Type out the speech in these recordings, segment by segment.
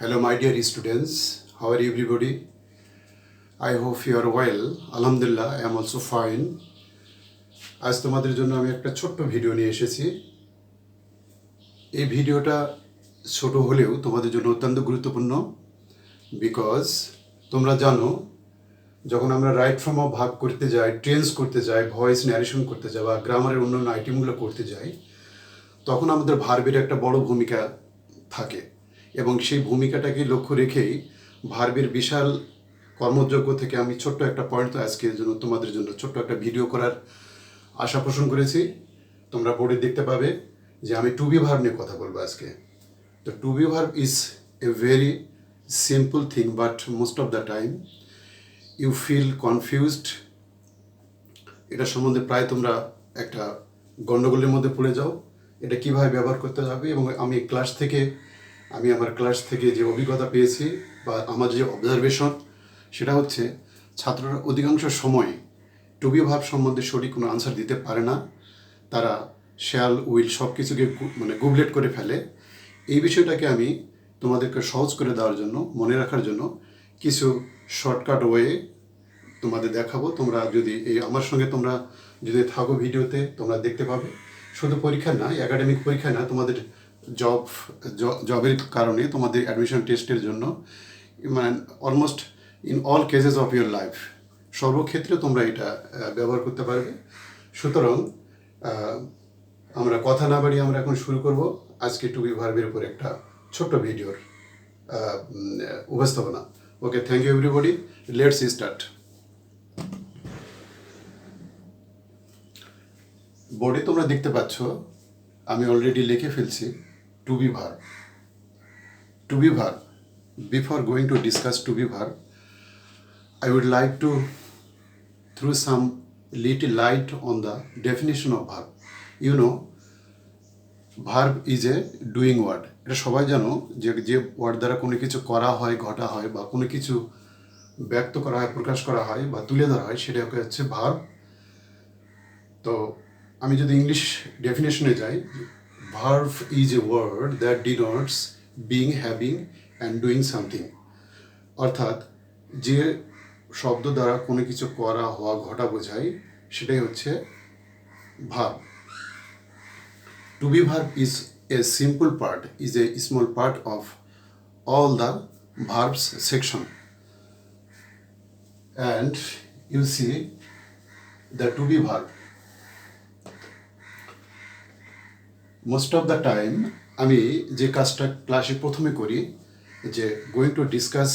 Hello, my dear students. How are everybody? I hope you are well. Alhamdulillah, I am also fine. আজ তোমাদের জন্য আমি একটা ছোট্ট ভিডিও নিয়ে এসেছি। এই ভিডিওটা ছোট হলেও তোমাদের জন্য অত্যন্ত গুরুত্বপূর্ণ বিকজ তোমরা জানো যখন আমরা রাইট ফর্ম অফ ভার্ব করতে যাই, টেন্স করতে যাই, ভয়েস ন্যারেশন করতে যাই বা গ্রামারের অন্যান্য আইটেমগুলো করতে যাই, তখন আমাদের ভার্বের একটা বড় ভূমিকা থাকে এবং সেই ভূমিকাটাকে লক্ষ্য রেখেই ভার্বের বিশাল কর্মযোগ্য থেকে আমি ছোট্ট একটা পয়েন্ট আজকের জন্য তোমাদের জন্য ছোট্ট একটা ভিডিও করার আশা পোষণ করেছি। তোমরা বোর্ডে দেখতে পাবে যে আমি টু বি ভার্ব নিয়ে কথা বলবো আজকে। তো to be verb is a very simple thing but most of the time you feel confused. এটা সম্বন্ধে প্রায় তোমরা একটা গণ্ডগোলের মধ্যে পড়ে যাও, এটা কীভাবে ব্যবহার করতে হবে। এবং আমি আমার ক্লাস থেকে যে অভিজ্ঞতা পেয়েছি বা আমার যে অবজারভেশন সেটা হচ্ছে ছাত্ররা অধিকাংশ সময় টু বি ভার্ব সম্বন্ধে সঠিক কোনো আনসার দিতে পারে না। তারা শ্যাল উইল সব কিছুকে গুবলেট করে ফেলে। এই বিষয়টাকে আমি তোমাদেরকে সহজ করে দেওয়ার জন্য, মনে রাখার জন্য কিছু শর্টকাট ওয়ে তোমাদের দেখাবো। তোমরা যদি আমার সঙ্গে তোমরা যদি থাকো ভিডিওতে তোমরা দেখতে পাবে। শুধু পরীক্ষা না, একাডেমিক পরীক্ষা না, তোমাদের জবের কারণে তোমাদের অ্যাডমিশন টেস্টের জন্য almost in all cases of your life সর্বক্ষেত্রে তোমরা এটা ব্যবহার করতে পারবে। সুতরাং আমরা কথা না বাড়িয়ে আমরা এখন শুরু করব আজকে টু বি ভার্বের উপর একটা ছোট্ট ভিডিওর উপস্থাপনা। Okay, thank you everybody, let's start. বোর্ডে তোমরা দেখতে পাচ্ছ আমি অলরেডি লিখে ফেলছি to be verb. To be verb, before going to discuss to be verb, I would like to throw some little light on the definition of verb. You know, verb is a doing word. এটা সবাই জানো যে word দ্বারা কোনো কিছু করা হয়, ঘটা হয় বা কোনো কিছু ব্যক্ত করা হয়, প্রকাশ করা হয় বা তুলে ধরা হয়, সেটা হচ্ছে ভার্ব। তো আমি যদি ইংলিশ ডেফিনেশনে যাই, verb is a word that denotes being, having and doing something. অর্থাৎ যে শব্দ দ্বারা কোনো কিছু করা, হওয়া, ঘটা বোঝায় সেটাই হচ্ছে verb. To be verb is a simple part, is a small part of all the verbs section and you see the to be verb. Most of the time আমি যে কাজটা ক্লাসে প্রথমে করি, যে going to discuss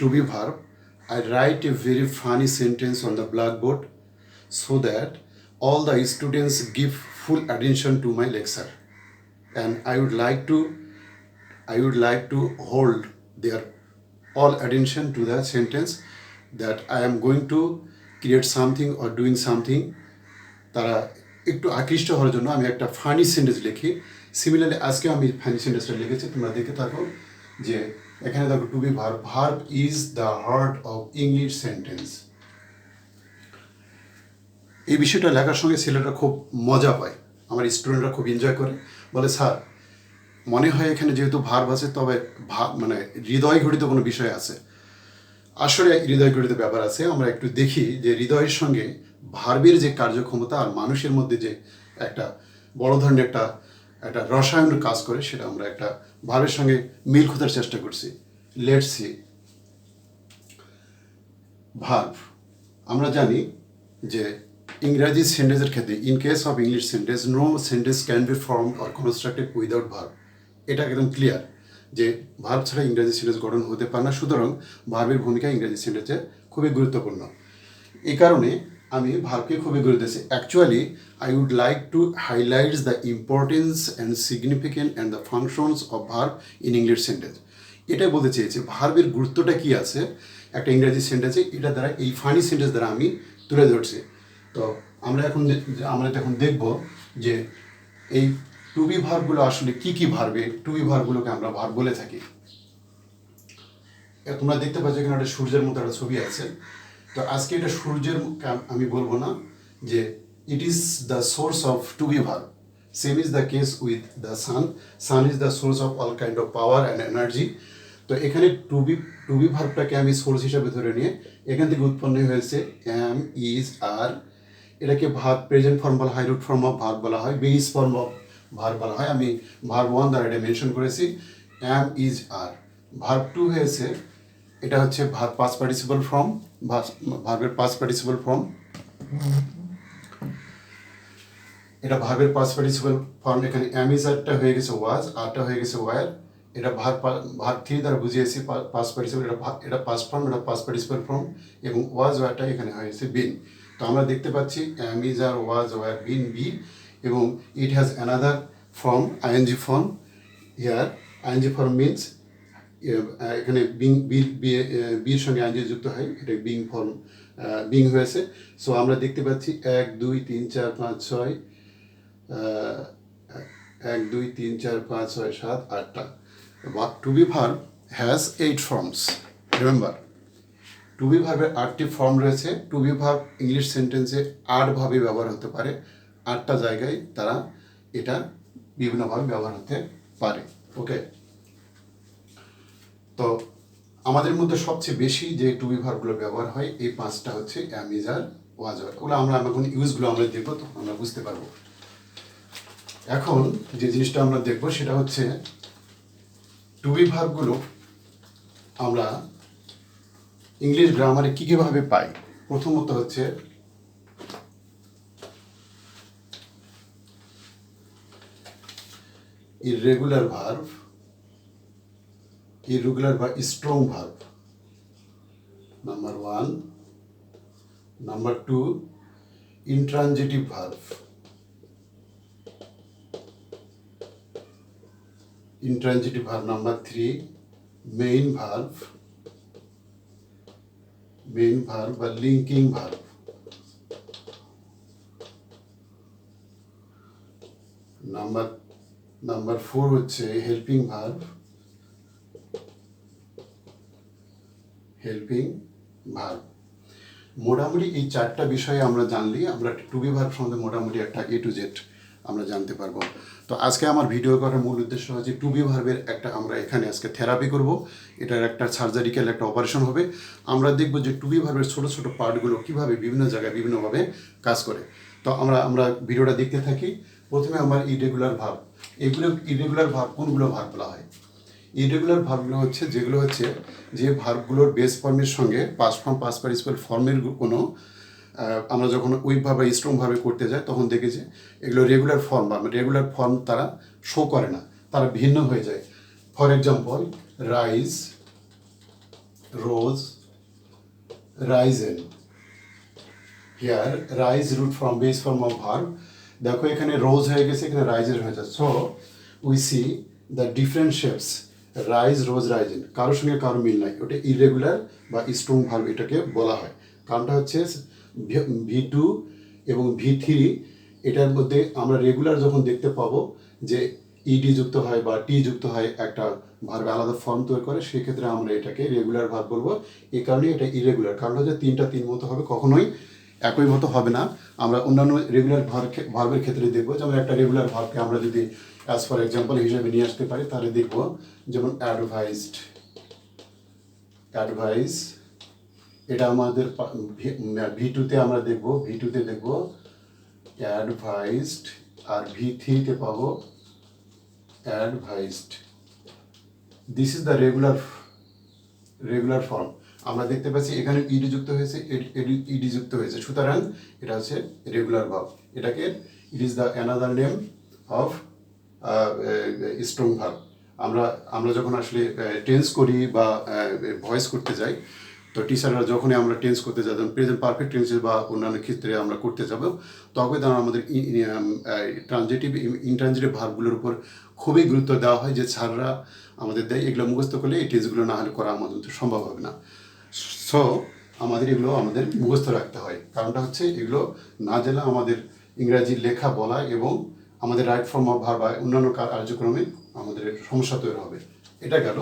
to be verb, I write a very funny sentence on the blackboard so that all the students give full attention to my lecture, and I would like to hold their all attention to the sentence that I am going to create something or doing something. তারা একটু আকৃষ্ট হওয়ার জন্য আমি একটা funny sentence লিখি। Similarly আজকে আমি ফানি সেন্টেন্সটা লিখেছি, তোমরা দেখে থাকো যে এখানে দেখো to be verb, verb is the heart of English sentence. এই বিষয়টা লেখার সঙ্গে ছেলেরা খুব মজা পায়, আমার স্টুডেন্টরা খুব এনজয় করে, বলে স্যার মনে হয় এখানে যেহেতু ভার্ব আছে তবে হৃদয় ঘটিত কোনো বিষয় আছে। আসলে হৃদয় ঘটিত ব্যাপার আছে। আমরা একটু দেখি যে হৃদয়ের সঙ্গে ভার্বের যে কার্যক্ষমতা আর মানুষের মধ্যে যে একটা বড় ধরনের একটা রসায়নের কাজ করে, সেটা আমরা একটা ভার্বের সঙ্গে মিল খোঁজার চেষ্টা করছি। Let's see. ভার্ব, আমরা জানি যে ইংরাজি সেন্টেন্সের ক্ষেত্রে, in case of English sentence, no sentence can be formed or constructed without verb. এটা একদম ক্লিয়ার যে ভার্ব ছাড়া ইংরাজি সেন্টেন্স গঠন হতে পারে না। সুতরাং ভার্বের ভূমিকা ইংরাজি সেন্টেন্সে খুবই গুরুত্বপূর্ণ। এই কারণে আমি ভার্বকে খুবই গুরুত্ব দিচ্ছি। Actually I would like to highlight the importance and significant and the functions of verb in English sentence. এটাই বলতে চেয়েছি ভার্বের গুরুত্বটা কী আছে একটা ইংরাজি সেন্টেন্সে, এটা দ্বারা এই ফানি সেন্টেন্স দ্বারা আমি তুলে ধরছি। তো আমরা এখন দেখব যে এই টু বি ভার্বগুলো আসলে কী ভার্বে, টু বি ভার্বগুলোকে আমরা ভার্ব বলে থাকি। তোমরা দেখতে পাচ্ছ এখানে একটা সূর্যের মতো একটা ছবি আছে। তো আজকে এটা সূর্যের আমি বলবো না, যে it is the source of to be verb. Same is the case with the sun is the source of all kind of power and energy. তো এখানে টু বি ভার্বটাকে আমি সোর্স হিসাবে ধরে নিয়ে এখান থেকে উৎপন্ন হয়েছে এম ইজ আর। এটাকে ভার্ব প্রেজেন্ট ফর্ম বলা হয়, রুট ফর্ম অফ ভার্ব বলা হয়, বেস ফর্ম অফ ভার্ব বলা হয়। আমি ভার্ব 1 দ্বারা এটা মেনশন করেছি, এম ইজ আর। ভার্ব 2 হয়েছে, এটা হচ্ছে ভার্ব পাস্ট পার্টিসিপল ফর্ম, ভার্বের পাস্ট পার্টিসিপল ফর্ম। এটা ভার্বের পাস্ট পার্টিসিপল ফর্ম। এখানে এম ইজ আরটা হয়ে গেছে ওয়াজ, আরটা হয়ে গেছে ওয়ার। এটা ভার্ব 3 দ্বারা বুঝিয়েছি পাস্ট পার্টিসিপল, এটা পাস্ট ফর্ম, এটা পাস্ট পার্টিসিপল ফর্ম, এবং ওয়াজ ওয়ারটা এখানে হয়েছে বিন। তো আমরা দেখতে পাচ্ছি am is are, was, were, been, be, এবং it has another form ING form here. ING form means এখানে বির সঙ্গে আইএনজি যুক্ত হয়, এটা বিং ফর্ম, বিং হয়েছে। সো আমরা দেখতে পাচ্ছি 1 2 3 4 5 6, 1 2 3 4 5 6 7 8টা। To be verb has 8 forms. Remember, to be ভার্বের 8টি ফর্ম রয়েছে। টু বি ভার্ব ইংলিশ সেন্টেন্সে 8ভাবে ব্যবহার হতে পারে, 8টা জায়গায় তারা এটা বিভিন্নভাবে ব্যবহার হতে পারে। ওকে, তো আমাদের মধ্যে সবচেয়ে বেশি যে টু বি ভার্বগুলো ব্যবহার হয় এই 5টা হচ্ছে এম ইজ আর, ওয়াজ আর। ওগুলো আমরা এখন ইউজগুলো আমরা দেখবো, তখন আমরা বুঝতে পারবো। এখন যে জিনিসটা আমরা দেখবো সেটা হচ্ছে টু বি ভার্বগুলো আমরা ইংলিশ গ্রামারে কী কীভাবে পাই। প্রথমত হচ্ছে ইররেগুলার ভার্ব, irregular বা strong verb, number 1. Number 2, intransitive verb. Intransitive verb. Number 3, main verb বা linking verb. Number 4 হচ্ছে helping verb. মোটামুটি এই 4টা বিষয়ে আমরা জানলেই আমরা টু বি ভার্ব সম্বন্ধে মোটামুটি একটা A to Z আমরা জানতে পারবো। তো আজকে আমার ভিডিও করার মূল উদ্দেশ্য হচ্ছে টু বি ভার্বের একটা আমরা এখানে আজকে থেরাপি করব। এটার একটা সার্জারিক্যাল একটা অপারেশন হবে। আমরা দেখব যে টু বি ভার্বের ছোটো ছোটো পার্টগুলো কীভাবে বিভিন্ন জায়গায় বিভিন্নভাবে কাজ করে। তো আমরা ভিডিওটা দেখতে থাকি। প্রথমে আমার ইরেগুলার ভার্ব। এগুলো ইরেগুলার ভার্ব কোনগুলো ভার্ব বলা হয়? ইরেগুলার ভার্বগুলো হচ্ছে যেগুলো হচ্ছে যে ভার্বগুলোর বেস ফর্মের সঙ্গে পাস্ট ফর্ম, পাস্ট পার্টিসিপল ফর্মের কোনো আমরা যখন উইকভাবে বা স্ট্রংভাবে করতে যাই তখন দেখি যে এগুলো রেগুলার ফর্ম বা রেগুলার ফর্ম তারা শো করে না, তারা ভিন্ন হয়ে যায়। For example, rise, rose, risen. Here rise root form, base form of verb. দেখো এখানে রোজ হয়ে গেছে, এখানে রাইজের হয়ে যাচ্ছে। So we see the different shapes, rise, rose, risen, কারোর সঙ্গে কারো মিল নাই। ওটা ইরেগুলার বা স্ট্রং ভার্ব এটাকে বলা হয়। কারণটা হচ্ছে V2 এবং V3 এটার মধ্যে আমরা রেগুলার যখন দেখতে পাবো যে ইডি যুক্ত হয় বা টি যুক্ত হয়, একটা ভার্বে আলাদা ফর্ম তৈরি করে, সেক্ষেত্রে আমরা এটাকে রেগুলার ভার্ব বলবো। এই কারণে এটা ইরেগুলার, কারণ হচ্ছে 3টা 3 মতো হবে, কখনোই একই মতো হবে না। আমরা অন্যান্য রেগুলার ভার্বের ক্ষেত্রে দেখবো, যেমন একটা রেগুলার ভার্বকে আমরা যদি অ্যাজ ফর এক্সাম্পল হিসেবে নিয়ে আসতে পারি, তাহলে দেখবো যেমন অ্যাডভাইসড, এটা আমাদের V2-তে আমরা দেখবো, V2-তে দেখবো অ্যাডভাইসড, আর V3-তে পাবো advised. This is the regular form. আমরা দেখতে পাচ্ছি এখানে ইডি যুক্ত হয়েছে, ইডি যুক্ত হয়েছে, সুতরাং এটা হচ্ছে রেগুলার ভার্ব। এটাকে ইট is the another name of strong verb. আমরা যখন আসলে টেন্স করি বা ভয়েস করতে যাই, তো টিচাররা যখনই আমরা টেন্স করতে যাই, যেমন প্রেজেন্ট পারফেক্ট টেন্সে বা অন্যান্য ক্ষেত্রে আমরা করতে যাব, তখন আমাদের ট্রানজিটিভ, ইনট্রানজিটিভ ভার্বগুলোর উপর খুবই গুরুত্ব দেওয়া হয়, যে স্যাররা আমাদের দেয়। এগুলো মুখস্থ করলে এই টেন্সগুলো না হলে করা আমাদের সম্ভব হবে না। সো আমাদের এগুলো আমাদের মুখস্থ রাখতে হয়। কারণটা হচ্ছে এগুলো না জানলে আমাদের ইংরাজি লেখা, বলা এবং আমাদের রাইট ফর্ম অফ ভার্ব বা অন্যান্য কার্যক্রমে আমাদের সমস্যা তৈরি হবে। এটা গেল।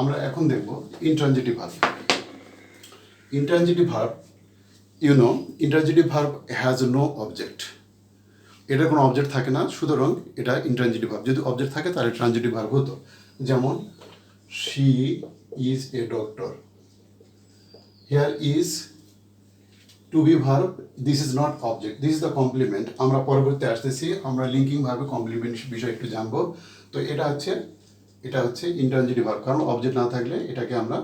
আমরা এখন দেখব intransitive verb. Intransitive verb, intransitive verb has no object. এটার কোনো অবজেক্ট থাকে না, সুতরাং এটা ইন্ট্রানজিটিভ ভার্ব। যদি অবজেক্ট থাকে তাহলে ট্রানজিটিভ ভার্ব হতো। যেমন she is a doctor, here is to be verb, this is not object, this is the complement. আমরা পরবর্তী আসতেছি, আমরা লিঙ্কিং ভার্বে কমপ্লিমেন্ট বিষয় একটু জানবো। তো এটা হচ্ছে ইন্ট্রানজিটিভ ভার্ব, কারণ অবজেক্ট না থাকলে এটাকে আমরা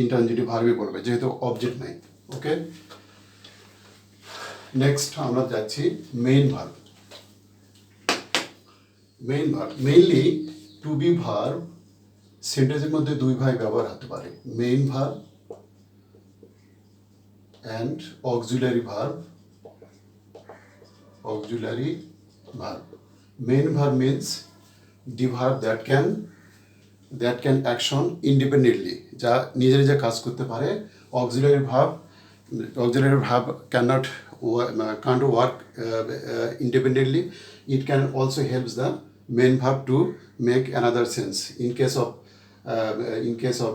ইন্ট্রানজিটিভ ভার্বই বলবো, যেহেতু অবজেক্ট নাই। ওকে, নেক্সট আমরা যাচ্ছি main verb. Mainly to be verb সেন্টেন্সের মধ্যে দুইভাবে ব্যবহার হতে পারে, main verb and auxiliary verb. Main verb means the verb that can action independently, যা নিজে নিজে কাজ করতে পারে। auxiliary verb can't work independently. It can also helps the main verb to make another sense in case of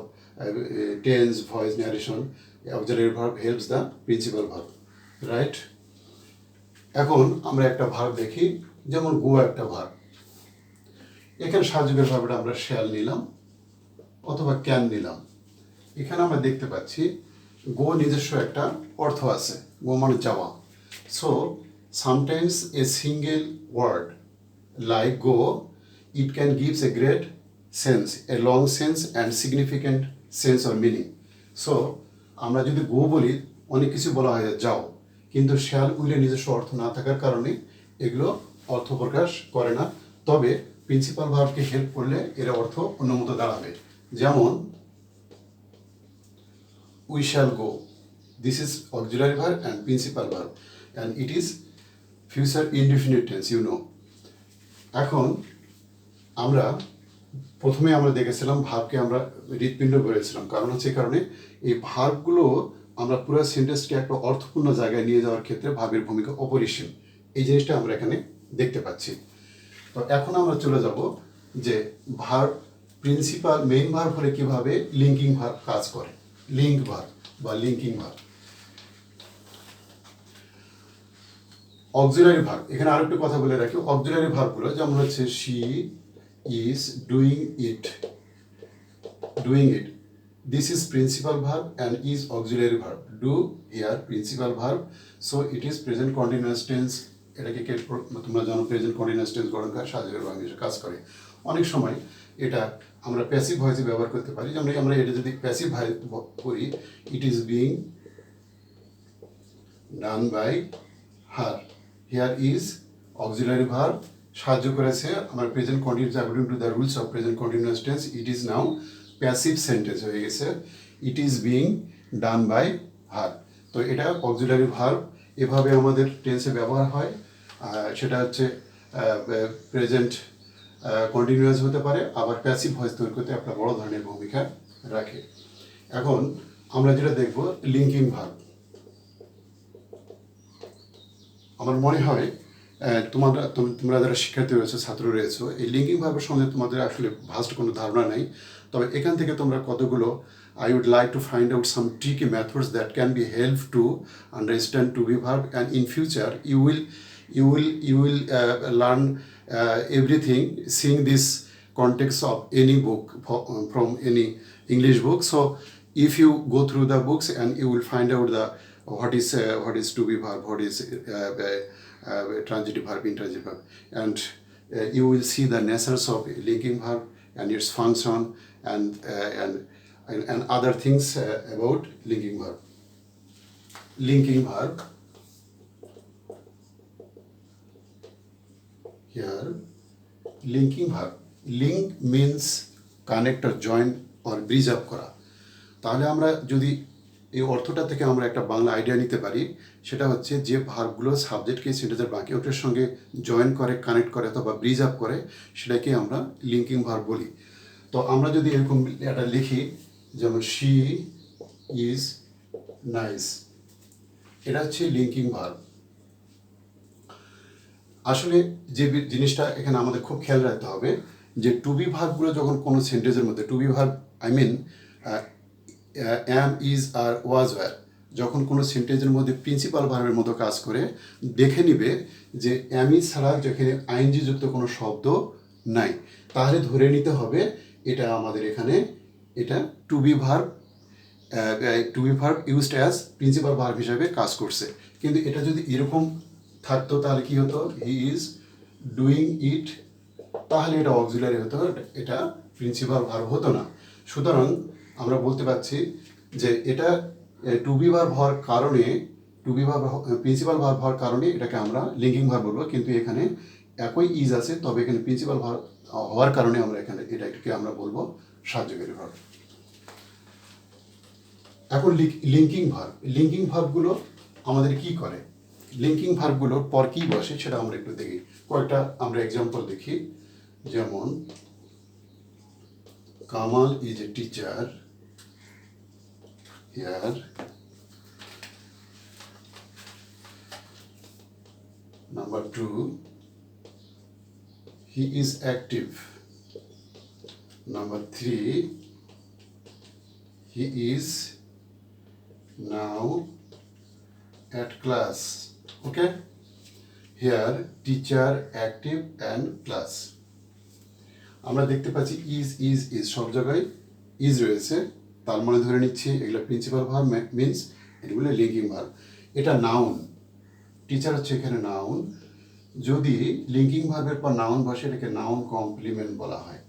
tense, voice, narration. Auxiliary verb helps the principal verb, right? এখন আমরা একটা verb দেখি, যেমন গো একটা ভার্ব। এখানে সাহায্যের ভার্বটা আমরা shall নিলাম অথবা ক্যান নিলাম। এখানে আমরা দেখতে পাচ্ছি গো নিজস্ব একটা অর্থ আছে, গো মানে যাওয়া। So sometimes a single word like go, it can gives a great sense, a long sense and significant sense or meaning. So আমরা যদি গো বলি, অনেক কিছু বলা হয় যাও, কিন্তু শ্যাল উইলের নিজস্ব অর্থ না থাকার কারণে এগুলো অর্থ প্রকাশ করে না। তবে প্রিন্সিপাল ভার্বকে হেল্প করলে এর অর্থ অন্য মতো দাঁড়াবে। যেমন we shall go, this is auxiliary verb and principal verb and it is future indefinite tense, you know. এখন প্রথমে আমরা দেখেছিলাম ভার্বকে আমরা হৃৎপিণ্ড করেছিলাম, কারণ হচ্ছে এই কারণে এই ভার্বগুলো আমরা পুরো সেন্টেন্সকে একটা অর্থপূর্ণ জায়গায় নিয়ে যাওয়ার ক্ষেত্রে ভার্বের ভূমিকা অপরিসীম। এই জিনিসটা আমরা এখানে দেখতে পাচ্ছি। তো এখন আমরা চলে যাব যে ভার্ব প্রিন্সিপাল মেইন ভার্ব হলে কীভাবে লিঙ্কিং ভার্ব কাজ করে, লিঙ্ক ভার্ব বা লিঙ্কিং ভার্ব। অক্সিলারি ভার্ব, এখানে আরেকটু কথা বলে রাখি, অক্সিলারি ভার্বগুলো যেমন হচ্ছে she is doing it. This is principal verb and is auxiliary verb. Do here principal verb, so it is present continuous tense. এটাকে তোমরা জানো প্রেজেন্ট কন্টিনিউয়াস টেন্স গঠন করে সাহায্যের ভাবে কাজ করে। অনেক সময় এটা আমরা প্যাসিভ ভয়েসে ব্যবহার করতে পারি, যেমন আমরা এটা যদি প্যাসিভ ভয়েস করি, it is being done by her, here is auxiliary verb, সাহায্য করেছে আমার present continuous according to the rules of present continuous tense. It is now passive sentence হয়ে গেছে, it is being done by her. তো এটা auxiliary verb, এভাবে আমাদের টেন্সে ব্যবহার হয়। সেটা হচ্ছে প্রেজেন্ট কন্টিনিউয়াস হতে পারে, আবার প্যাসিভ ভয়েস তৈরি করতে একটা বড় ধরনের ভূমিকা রাখে। এখন আমরা যেটা দেখব লিঙ্কিং ভার্ব। আমার মনে হয় তোমরা যারা শিক্ষার্থী রয়েছে, ছাত্র রয়েছে, এই লিঙ্কিং ভার্বের সঙ্গে তোমাদের আসলে ভাস্ট কোনো ধারণা নেই। তবে এখান থেকে তোমরা কতগুলো I would like to find out some tricky methods that can be help to understand to be verb, and in future you will learn everything seeing this context of any book from any English book. So if you go through the books and you will find out what is to be verb, what is transitive verb, intransitive verb, and you will see the natures of linking verb and its function and other things about linking verb. Linking verb. Here, linking verb. Link means connect or join or bridge up করা। তাহলে আমরা যদি এই অর্থটা থেকে আমরা একটা Bangla idea নিতে পারি, সেটা হচ্ছে যে ভার্বগুলো সাবজেক্টকে সেন্টেন্সের বাকি অংশের সঙ্গে জয়েন করে, কানেক্ট করে অথবা ব্রিজ আপ করে, সেটাকে আমরা লিঙ্কিং ভার্ব বলি। তো আমরা যদি এরকম এটা লিখি, যেমন শি ইজ নাইস, এটা হচ্ছে লিঙ্কিং ভার্ব। আসলে যে জিনিসটা এখানে আমাদের খুব খেয়াল রাখতে হবে, যে টু বি ভার্বগুলো যখন কোনো সেন্টেন্সের মধ্যে, to be verb I mean am, is are was were, যখন কোনো সেন্টেন্সের মধ্যে প্রিন্সিপাল ভার্বের মতো কাজ করে দেখে নিবে যে অ্যামি ছাড়া যেখানে আইএনজি যুক্ত কোনো শব্দ নাই, তাহলে ধরে নিতে হবে এটা আমাদের এখানে এটা to be verb used as principal verb হিসাবে কাজ করছে। কিন্তু এটা যদি এরকম থাকতো তাহলে কি হতো, হি ইজ ডুইং ইট, তাহলে এটা অক্সিলারি হতো, এটা প্রিন্সিপাল ভার্ব হতো না। সুতরাং আমরা বলতে পারছি যে এটা টু বি ভার্ব হওয়ার কারণে, to be verb principal verb হওয়ার কারণে এটাকে আমরা লিঙ্কিং ভার্ব বলবো, কিন্তু এখানে একই ইজ আছে, তবে এখানে প্রিন্সিপাল ভার্ব হওয়ার কারণে আমরা এখানে এটাকে আমরা বলবো সাহায্যকারী ভার্ব। এখন লিঙ্কিং ভার্বগুলো আমাদের কি করে, লিঙ্কিং ভার্বগুলোর পর কি বসে সেটা আমরা একটু দেখি। কয়েকটা আমরা এক্সাম্পল দেখি, যেমন Kamal is a teacher, here number 2, he is active, number 3, he is now at class. Okay, here teacher, active and class. আমরা দেখতে পাচ্ছি ইজ সব জায়গায় ইজ রয়েছে, তার মানে ধরে নিচ্ছি এগুলো প্রিন্সিপাল ভার্ব মিনস এগুলো লিঙ্কিং ভার্ব। এটা নাউন, টিচার হচ্ছে এখানে নাউন। যদি লিঙ্কিং ভার্বের পর নাউন বসে এটাকে নাউন কমপ্লিমেন্ট বলা হয়।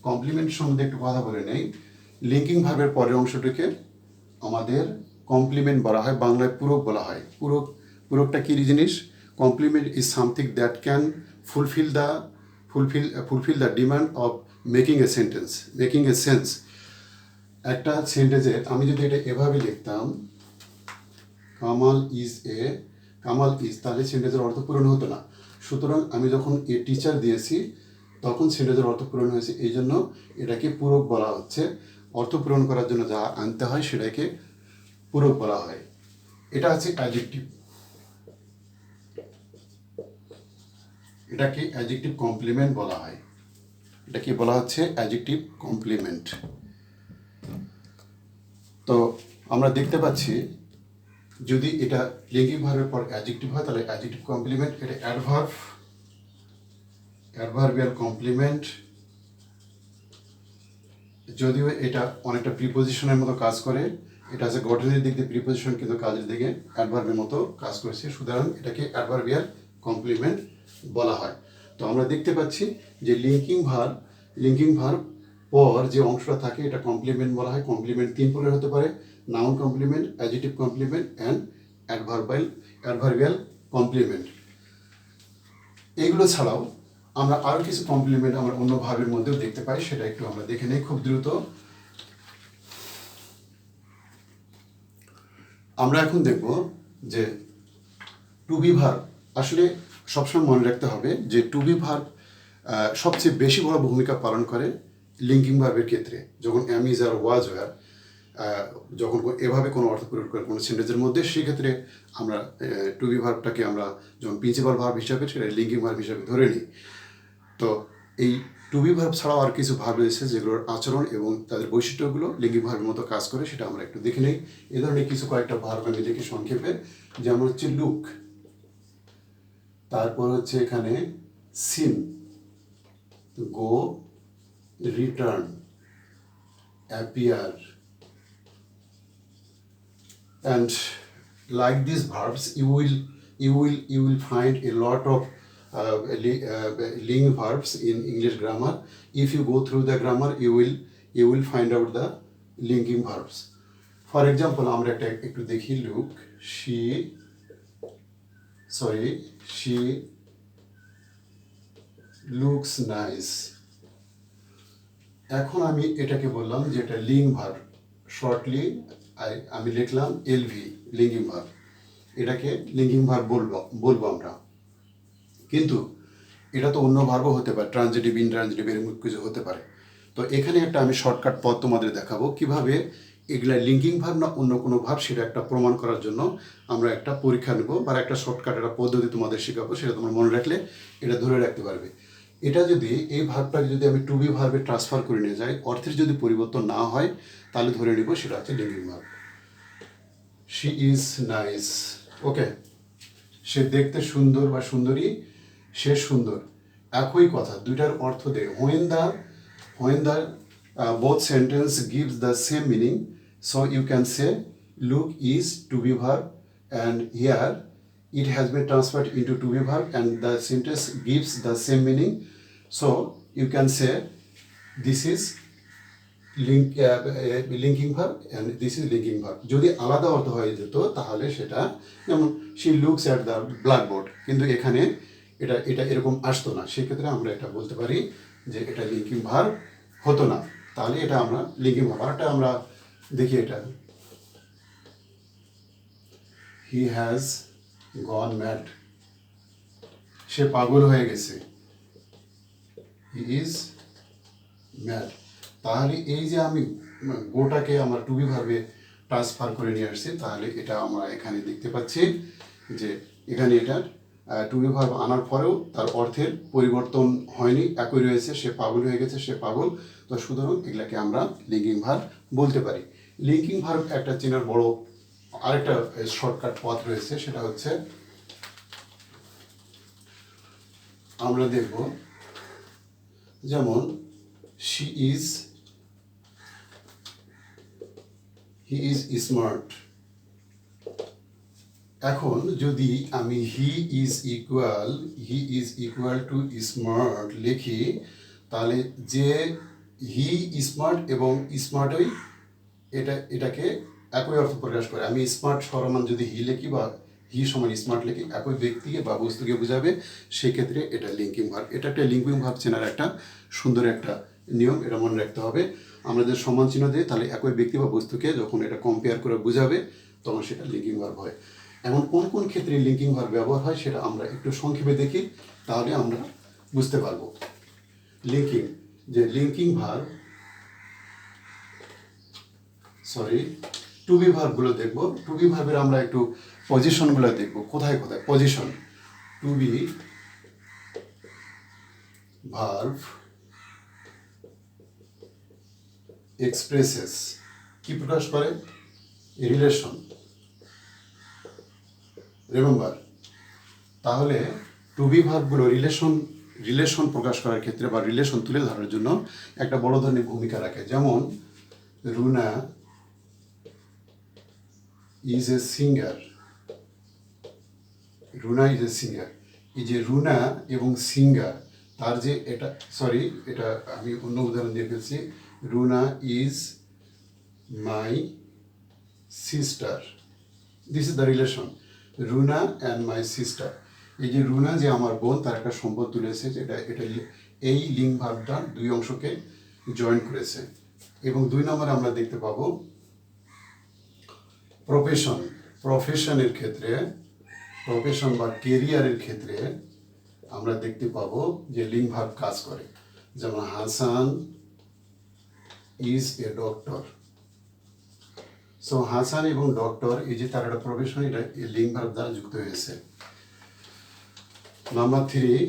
কমপ্লিমেন্ট সম্বন্ধে একটু কথা বলে নেই। লিঙ্কিং ভার্বের পরের অংশটিকে আমাদের কমপ্লিমেন্ট বলা হয়, বাংলায় পূরক বলা হয়। পূরকটা কী জিনিস? Complement is something that can fulfil the demand of making a sense. একটা সেন্টেন্সে আমি যদি এটা এভাবে লিখতাম, কামাল ইজ, তাহলে সেন্টেন্সের অর্থ পূরণ হতো না। সুতরাং আমি যখন এ টিচার দিয়েছি তখন সেন্টেন্সের অর্থ পূরণ হয়েছে, এই জন্য এটাকে পূরক বলা হচ্ছে। অর্থ পূরণ করার জন্য যা আনতে হয় সেটাকে পূরক বলা হয়। এটা হচ্ছে অ্যাডজেক্টিভ, এটাকে অ্যাডজেক্টিভ কমপ্লিমেন্ট বলা হয়। এটাকে বলা হচ্ছে অ্যাডজেক্টিভ কমপ্লিমেন্ট। তো আমরা দেখতে পাচ্ছি যদি এটা লিঙ্কিং ভার্বের পর অ্যাডজেক্টিভ হয় তাহলে অ্যাডজেক্টিভ কমপ্লিমেন্ট, এটা অ্যাডভার্বিয়াল কমপ্লিমেন্ট। যদিও এটা অনেকটা প্রিপোজিশনের মতো কাজ করে, এটা আছে গঠনের দিক দিয়ে প্রিপোজিশন, কিন্তু কাজের দিকে অ্যাডভার্বের মতো কাজ করেছে, সুতরাং এটাকে অ্যাডভার্বিয়াল কমপ্লিমেন্ট বলা হয়। তো আমরা দেখতে পাচ্ছি যে লিঙ্কিং ভার্ব পর যে অংশটা থাকে এটা কমপ্লিমেন্ট বলা হয়। কমপ্লিমেন্ট 3 প্রকার হতে পারে: noun complement, adjective complement and adverbial complement. এইগুলো ছাড়াও আমরা আরও কিছু কমপ্লিমেন্ট আমরা অন্য ভার্বের মধ্যেও দেখতে পাই, সেটা একটু আমরা দেখে নেই খুব দ্রুত। আমরা এখন দেখব যে টু বি ভার্ব। আসলে সবসময় মনে রাখতে হবে যে টু বি ভার্ব সবচেয়ে বেশি বড় ভূমিকা পালন করে লিঙ্কিং ভার্বের ক্ষেত্রে। যখন অ্যাম, ইজ আর ওয়াজ ওয়্যার যখন এভাবে কোনো অর্থ প্রয়োগ করে কোনো সেন্টেন্সের মধ্যে, সেক্ষেত্রে আমরা টু বি ভার্বটাকে আমরা যখন প্রিন্সিপাল ভার্ব হিসাবে সেটা লিঙ্কিং ভার্ব হিসাবে ধরে নিই। তো এই টু বি ভার্ব ছাড়াও আর কিছু ভার্ব রয়েছে যেগুলোর আচরণ এবং তাদের বৈশিষ্ট্যগুলো লিঙ্কিং ভার্বের মতো কাজ করে, সেটা আমরা একটু দেখে নিই। এ ধরনের কয়েকটা ভার্ব আমি দেখি সংক্ষেপে, যেমন হচ্ছে লুক, তারপর হচ্ছে এখানে seem, go, return, appear, and like these verbs you will find a lot of link verbs in English grammar. If you go through the grammar you will find out the linking verbs. For example, আমরা একটু দেখি, look, she looks nice. এখন আমি এটাকে বললাম যে এটা link verb, shortly আমি লিখলাম এলভি, লিঙ্কিং ভার্ব। এটাকে লিঙ্কিং ভার্ব বলবো আমরা, কিন্তু এটা তো অন্য ভার্বও হতে পারে, ট্রানজিটিভ, ইনট্রানজিটিভ, এরকম কিছু হতে পারে। তো এখানে একটা আমি শর্টকাট পথ তোমাদের দেখাবো কিভাবে এগুলা লিঙ্কিং ভার্ব না অন্য কোনো ভার্ব, সেটা একটা প্রমাণ করার জন্য আমরা একটা পরীক্ষা নেব বা একটা শর্টকাট একটা পদ্ধতি তোমাদের শেখাবো, সেটা তোমরা মনে রাখলে এটা ধরে রাখতে পারবে। এটা যদি এই ভার্বটাকে যদি আমি টু বি ভার্বে ট্রান্সফার করে নিয়ে যাই, অর্থের যদি পরিবর্তন না হয় তাহলে ধরে নিব সেটা হচ্ছে linking verb. She is nice. Okay, সে দেখতে সুন্দর বা সুন্দরী, সে সুন্দর, একই কথা, দুইটার অর্থ দেয়। when the both sentence gives the same meaning, so you can say look is to be verb, and here it has been transferred into to be verb and the sentence gives the same meaning, so you can say this is linking verb and this is linking verb. যদি আলাদা অর্থ হয়ে যেত তাহলে সেটা, যেমন she looks at the blackboard, কিন্তু এখানে এটা এটা এরকম আসতো না, সেক্ষেত্রে আমরা এটা বলতে পারি যে এটা লিঙ্কিং ভার্ব হতো না, তাহলে এটা আমরা লিঙ্কিং ভার্ব। আরেকটা আমরা দেখি, এটা হি হ্যাজ গন ম্যাড, সে পাগল হয়ে গেছে, হি ইজ ম্যাড। তাহলে এই যে আমি গোটাকে আমার টু বি ভার্বে ট্রান্সফার করে নিয়ে আসছি, তাহলে এটা আমরা এখানে দেখতে পাচ্ছি যে এখানে এটা টু বি ভার্ব আনার পরেও তার অর্থের পরিবর্তন হয়নি, একই রয়েছে, সে পাগল হয়ে গেছে, সে পাগল। তো সুতরাং এগুলাকে আমরা লিঙ্কিং ভার্ব বলতে পারি। লিঙ্কিং ভার্ব একটা চেনার বড় আরেকটা শর্টকাট পথ রয়েছে, সেটা হচ্ছে আমরা দেখব, যেমন she is, he is smart। এখন যদি আমি he is equal to smart লিখি, তাহলে যে he smart এবং স্মার্টই এটাকে একই অর্থ প্রকাশ করে। আমি স্মার্ট সমান যদি হি লিখি বা হি সমান স্মার্ট লিখি, একই ব্যক্তিকে বা বস্তুকে বোঝাবে, সেক্ষেত্রে এটা লিঙ্কিং ভার্ব। এটা একটা লিঙ্কিং ভার্ব চেনার একটা সুন্দর একটা নিয়ম, এটা মনে রাখতে হবে। আমরা যদি সমান চিহ্ন দিই, তাহলে একই ব্যক্তি বা বস্তুকে যখন এটা কম্পেয়ার করে বোঝাবে, তখন সেটা লিঙ্কিং ভার্ব হয়। এমন কোন কোন ক্ষেত্রে লিঙ্কিং ভার্ব ব্যবহার হয় সেটা আমরা একটু সংক্ষেপে দেখি, তাহলে আমরা বুঝতে পারবো। লিঙ্কিং, যে লিঙ্কিং ভার্ব, টু বি ভার্বগুলো দেখব। টু বি ভার্বের আমরা একটু পজিশনগুলো দেখব, কোথায় কোথায় position. To be verb expresses, কি প্রকাশ করে? রিলেশন। রিমেম্বার, তাহলে টু বি ভার্বগুলো রিলেশন প্রকাশ করার ক্ষেত্রে বা রিলেশন তুলে ধরার জন্য একটা বড় ধরনের ভূমিকা রাখে। যেমন Runa is a singer, Runa is a singer. এই যে রুনা এবং সিঙ্গার, তার যে এটা আমি অন্য উদাহরণ দিয়ে ফেলছি। Runa is my sister, this is the relation, Runa and my sister. এই যে রুনা যে আমার বোন, তার একটা সম্পদ তুলেছে, যেটা এই লিঙ্ক ভার্বটা দুই অংশকে জয়েন করেছে। এবং দুই নম্বরে আমরা দেখতে পাবো প্রফেশনের ক্ষেত্রে, প্রফেশন বা কেরিয়ারের ক্ষেত্রে আমরা দেখতে পাবো যে লিঙ্ক ভার্ব কাজ করে। যেমন Hasan is a doctor. So Hasan এবং ডক্টর, এই যে তার একটা প্রফেশন, এটা লিঙ্ক ভার্ব দ্বারা যুক্ত হয়েছে। নাম্বার 3,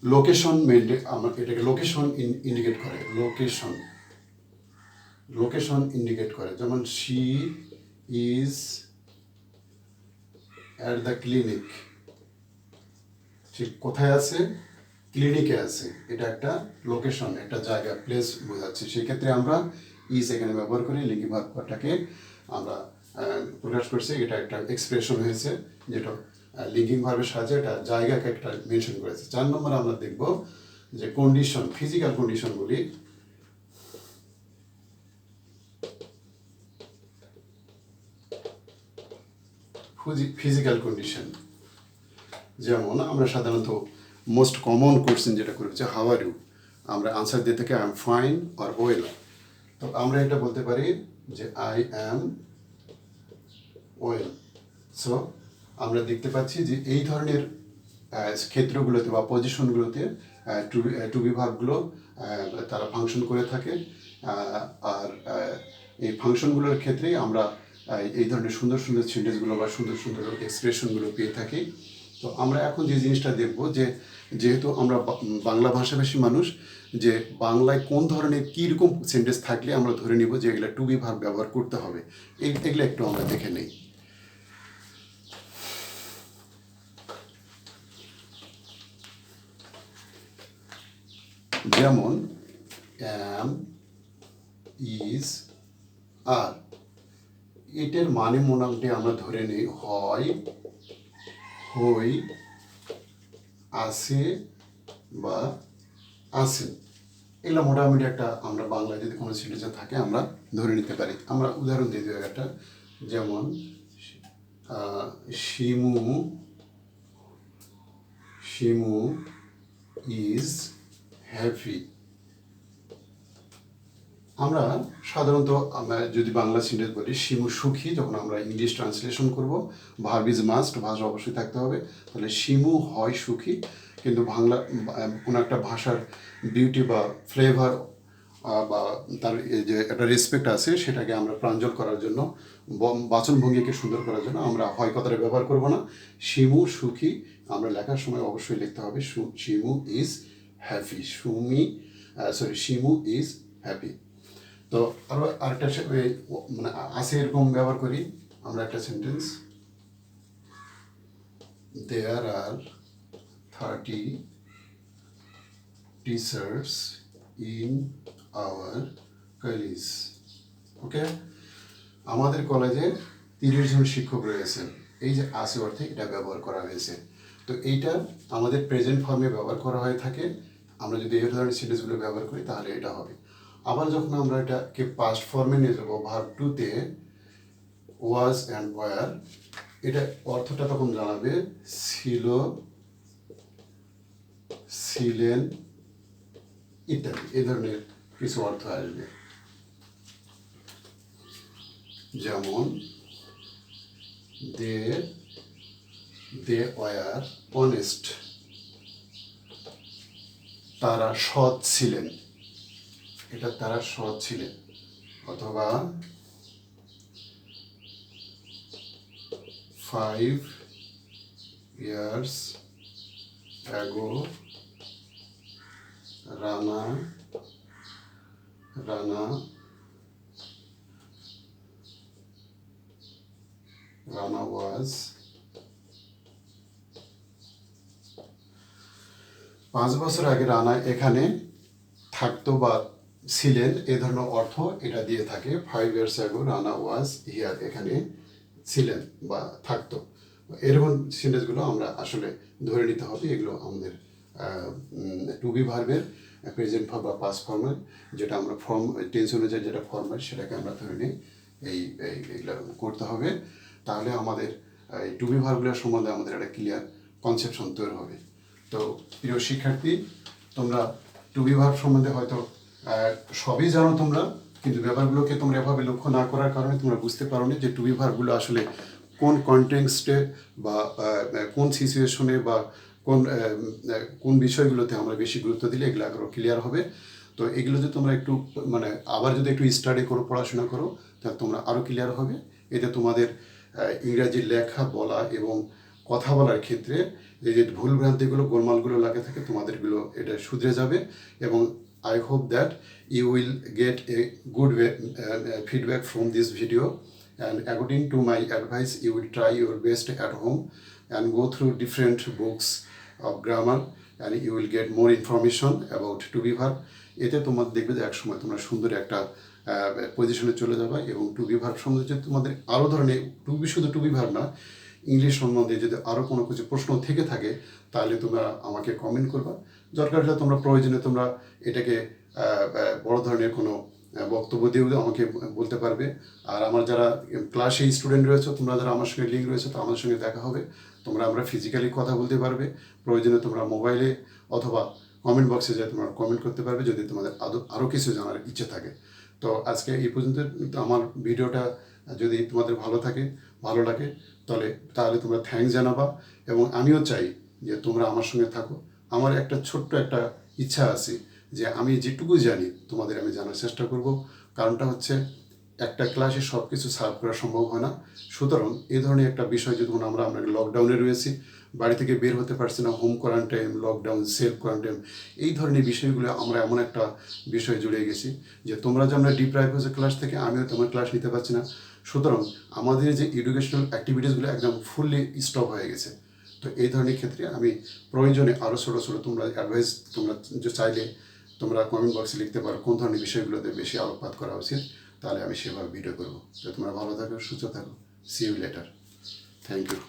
লোকেশন আমরা এটাকে লোকেশন ইন্ডিকেট করে। লোকেশন ইন্ডিকেট করে, যেমন she is at the clinic, ঠিক কোথায় আছে? ক্লিনিকে আছে। এটা একটা লোকেশন, একটা জায়গা, প্লেস বোঝাচ্ছে। সেক্ষেত্রে আমরা ইজ এখানে ব্যবহার করি, লিঙ্কিং ভার্বটাকে আমরা প্রকাশ করছি। এটা একটা এক্সপ্রেশন হয়েছে, যেটা লিঙ্কিং ভার্বের সাহায্যে এটা জায়গাকে একটা মেনশন করেছে। 4 নম্বরে আমরা দেখব যে কন্ডিশন, ফিজিক্যাল কন্ডিশনগুলি। ফিজিক্যাল কন্ডিশন, যেমন আমরা সাধারণত মোস্ট কমন কোয়েশ্চেন যেটা করেছে, হাউ আর ইউ, আমরা আনসার দিয়ে থাকি I am fine or well. তো আমরা এটা বলতে পারি যে আই অ্যাম ওয়েল। সো আমরা দেখতে পাচ্ছি যে এই ধরনের ক্ষেত্রগুলোতে বা পজিশনগুলোতে টু বি ভার্বগুলো তারা ফাংশন করে থাকে। আর এই ফাংশনগুলোর ক্ষেত্রেই আমরা এই ধরনের সুন্দর সুন্দর সেন্টেন্সগুলো বা সুন্দর সুন্দর এক্সপ্রেশনগুলো পেয়ে থাকি। তো আমরা এখন যে জিনিসটা দেখব যে যেহেতু আমরা বাংলা ভাষাভাষী মানুষ, যে বাংলায় কোন ধরনের কীরকম সেন্টেন্স থাকলে আমরা ধরে নিব যে এগুলো টু বি ভার্ব ব্যবহার করতে হবে, এগুলো একটু আমরা দেখে নেই। যেমন অ্যাম, ইজ, আর, এটার মানে মোটামুটি আমরা ধরে নিই হয়, হই, আছে বা আছেন। এগুলো মোটামুটি একটা আমরা বাংলায় যদি কোনো সেন্টেন্স থাকে আমরা ধরে নিতে পারি। আমরা উদাহরণ দিয়ে দেবো একটা, যেমন শিমু শিমু ইজ হ্যাপি। আমরা সাধারণত আমরা যদি বাংলা সেন্টেন্স বলি শিমু সুখী, যখন আমরা ইংলিশ ট্রান্সলেশন করব ভার্ব ইজ মাস্ট, ভাষা অবশ্যই থাকতে হবে, তাহলে শিমু হয় সুখী। কিন্তু বাংলা কোনো একটা ভাষার বিউটি বা ফ্লেভার বা তার যে একটা রেসপেক্ট আছে সেটাকে আমরা প্রাঞ্জল করার জন্য, বাচনভঙ্গিকে সুন্দর করার জন্য আমরা হয় কথাটা ব্যবহার করব না। শিমু সুখী আমরা লেখার সময় অবশ্যই লিখতে হবে Shimu is happy. Shimu is happy. তো আরও আরেকটা মানে আছে এরকম ব্যবহার করি আমরা একটা sentence, there are 30 teachers in our college. Okay, আমাদের কলেজে 30 জন শিক্ষক রয়েছেন। এই যে আছে অর্থে এটা ব্যবহার করা হয়েছে। তো এইটা আমাদের প্রেজেন্ট ফর্মে ব্যবহার করা হয়ে থাকে। আমরা যদি এই ধরনের সেন্টেন্সগুলো ব্যবহার করি তাহলে এটা হবে। আবার যখন আমরা এটাকে পাস্ট ফর্মে নিয়ে যাবো ভার্ব টুতে, ওয়াজ অ্যান্ড ওয়ার, এটা অর্থটা তখন জানাবে ছিল, ছিলেন ইত্যাদি, এই ধরনের কিছু অর্থ আসবে। যেমন দে ওয়ার অনেস্ট, তারা সৎ ছিলেন, এটা তারা সৎ ছিলেন। অথবা 5 years ago Rana was 5 বছর আগে রানা এখানে থাকতো বা ছিলেন, এ ধরনের অর্থ এটা দিয়ে থাকে। 5 years ago Rana was here, এখানে ছিলেন বা থাকতো। এরকম সেন্টেন্সগুলো আমরা আসলে ধরে নিতে হবে। এগুলো আমাদের টু বি ভার্বের প্রেজেন্ট ফর্ম বা পাস্ট ফর্মের, যেটা আমরা ফর্ম টেন্স অনুযায়ী যেটা ফর্মের সেটাকে আমরা ধরে নিই, এইগুলো করতে হবে। তাহলে আমাদের এই টু বি ভার্বগুলোর সম্বন্ধে আমাদের একটা ক্লিয়ার কনসেপশন তৈরি হবে। তো প্রিয় শিক্ষার্থী, তোমরা টু বি ভার্ব সম্বন্ধে হয়তো সবই জানো তোমরা, কিন্তু ব্যাপারগুলোকে তোমরা এভাবে লক্ষ্য না করার কারণে তোমরা বুঝতে পারো না যে টু বি ভার্বগুলো আসলে কোন কনটেক্সটে বা কোন সিচুয়েশনে বা কোন বিষয়গুলোতে আমরা বেশি গুরুত্ব দিলে এগুলো আরও ক্লিয়ার হবে। তো এগুলো যদি তোমরা একটু মানে আবার যদি একটু স্টাডি করো, পড়াশোনা করো, তাহলে তোমরা আরও ক্লিয়ার হবে। এতে তোমাদের ইংরাজি লেখা, বলা এবং কথা বলার ক্ষেত্রে এই যে ভুলভ্রান্তিগুলো, গোলমালগুলো লাগে থাকে, তোমাদেরগুলো এটা শুধরে যাবে। এবং I hope that you will get a good feedback from this video, and according to my advice you will try your best at home and go through different books of grammar and you will get more information about to be verb. এতে তোমার দেখবে যে একসময় তোমরা সুন্দর একটা পজিশনে চলে যাবে। এবং টু বি ভার্ব সম্বন্ধে যদি তোমাদের আরও ধরনের শুধু টু বি ভার্ব না, ইংলিশ সম্বন্ধে যদি আরও কোনো কিছু প্রশ্ন থেকে থাকে তাহলে তোমরা আমাকে কমেন্ট করবা। দরকার হলে তোমরা প্রয়োজনে তোমরা এটাকে বড় ধরনের কোনো বক্তব্য দিয়েও আমাকে বলতে পারবে। আর আমার যারা ক্লাসে স্টুডেন্ট রয়েছে, তোমরা যারা আমার সঙ্গে লিঙ্ক রয়েছে, তো আমার সঙ্গে দেখা হবে, আমরা ফিজিক্যালি কথা বলতে পারবে। প্রয়োজনে তোমরা মোবাইলে অথবা কমেন্ট বক্সে যায় তোমরা কমেন্ট করতে পারবে যদি তোমাদের আরও কিছু জানার ইচ্ছে থাকে। তো আজকে এই পর্যন্ত। আমার ভিডিওটা যদি তোমাদের ভালো লাগে তাহলে তোমরা থ্যাঙ্কস জানাবা। এবং আমিও চাই যে তোমরা আমার সঙ্গে থাকো। আমার একটা ছোট্ট একটা ইচ্ছা আছে যে আমি যেটুকু জানি তোমাদের আমি জানার চেষ্টা করব। কারণটা হচ্ছে একটা ক্লাসে সব কিছু সার্ভ করা সম্ভব হয় না। সুতরাং এই ধরনের একটা বিষয়, যদি আমরা লকডাউনে রয়েছি, বাড়ি থেকে বের হতে পারছি না, home quarantine, lockdown, self quarantine, এই ধরনের বিষয়গুলো আমরা এমন একটা বিষয়ে জুড়ে গেছি যে তোমরা যে আমরা ডিপ্রাইভ হয়েছে ক্লাস থেকে, আমিও তোমার ক্লাস নিতে পারছি না। সুতরাং আমাদের যে এডুকেশনাল অ্যাক্টিভিটিসগুলো একদম ফুললি স্টপ হয়ে গেছে। তো এই ধরনের ক্ষেত্রে আমি প্রয়োজনে আরও ছোটো ছোটো তোমরা অ্যাডভাইস তোমরা যে চাইলে তোমরা কমেন্ট বক্সে লিখতে পারো কোন ধরনের বিষয়গুলোতে বেশি আলোকপাত করা উচিত, তাহলে আমি সেভাবে ভিডিও করবো। তো তোমরা ভালো থাকো, সুস্থ থাকো। See you later. Thank you.